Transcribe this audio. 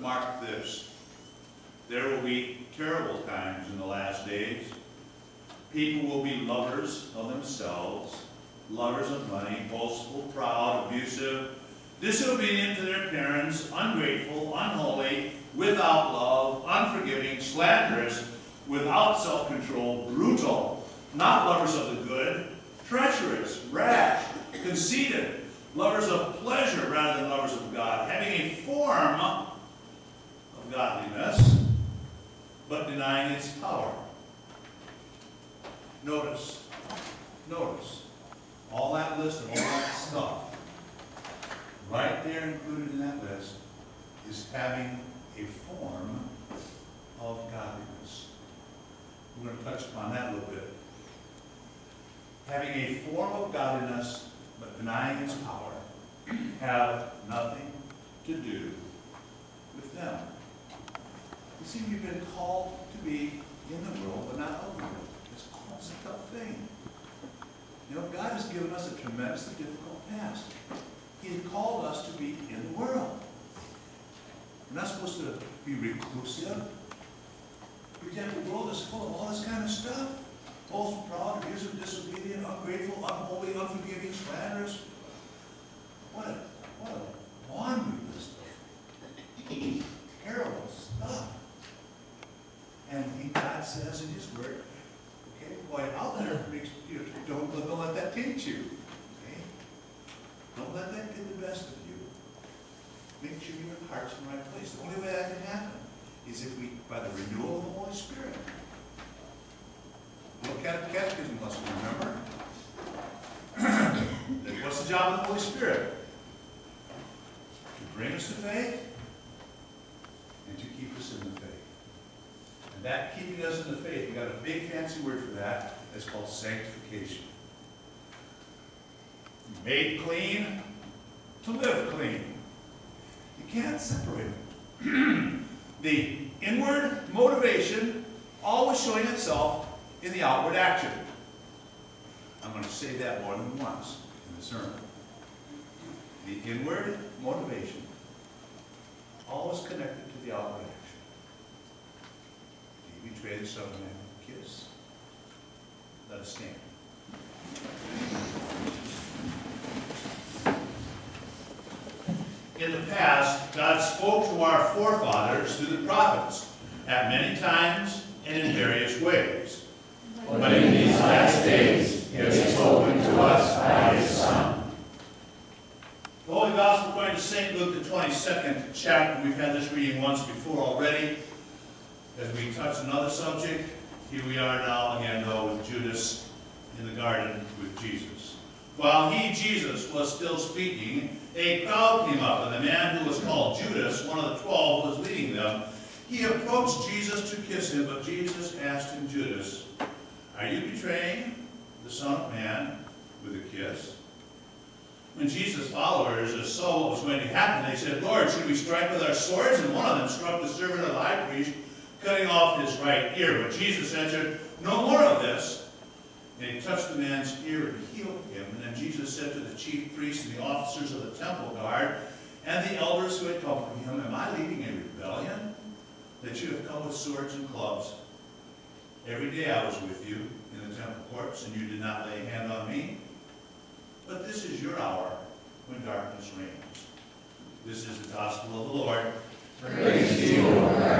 mark this. There will be terrible times in the last days. People will be lovers of themselves, lovers of money, boastful, proud, abusive, disobedient to their parents, ungrateful, unholy, without love, unforgiving, slanderous, without self-control, brutal, not lovers of the good, treacherous, rash, conceited, lovers of pleasure rather than lovers of God, having a form of godliness, but denying its power. Notice, all that list of all that stuff, right there included in that list, is having a form of godliness. We're going to touch upon that a little bit. Having a form of godliness, but denying its power, have nothing to do with them. You see, we've been called to be in the world, but not of the world. It's a tough thing. You know, God has given us a tremendously difficult task. He had called us to be in the world. We're not supposed to be reclusive. For example, the world is full of all this kind of stuff. Boastful, proud, abusive, disobedient, ungrateful, unholy, unforgiving, slanderous. What a laundry list of terrible stuff. And God says in His Word, okay, boy, out there, don't let that taint you. Okay? Don't let that get the best of you. Make sure your heart's in the right place. The only way that can happen is if we, by the renewal of the Holy Spirit. Little catechism lesson, remember? What's the job of the Holy Spirit? To bring us to faith and to keep us in the faith. And that keeping us in the faith, we got a big fancy word for that. It's called sanctification. Made clean to live clean. You can't separate them. The inward motivation always showing itself in the outward action. I'm going to say that more than once in the sermon. The inward motivation always connected to the outward action. Do you betray the Son of Man with a kiss? Let us stand. In the past, God spoke to our forefathers through the prophets at many times and in various ways. But in these last days, He has spoken to us by His Son. The Holy Gospel according to St. Luke, the 22nd chapter. We've had this reading once before already. As we touch another subject, here we are now again, though, with Judas in the garden with Jesus. While he, Jesus, was still speaking, a crowd came up, and the man who was called Judas, one of the 12, was leading them. He approached Jesus to kiss him, but Jesus asked him, Judas, are you betraying the Son of Man with a kiss? When Jesus' followers saw what was going to happen, they said, Lord, should we strike with our swords? And one of them struck the servant of the high priest, cutting off his right ear. But Jesus answered, no more of this. And he touched the man's ear and healed him. And then Jesus said to the chief priests and the officers of the temple guard and the elders who had come from him, am I leading a rebellion that you have come with swords and clubs? Every day I was with you in the temple courts, and you did not lay a hand on me. But this is your hour when darkness reigns. This is the gospel of the Lord. Praise to you, O God.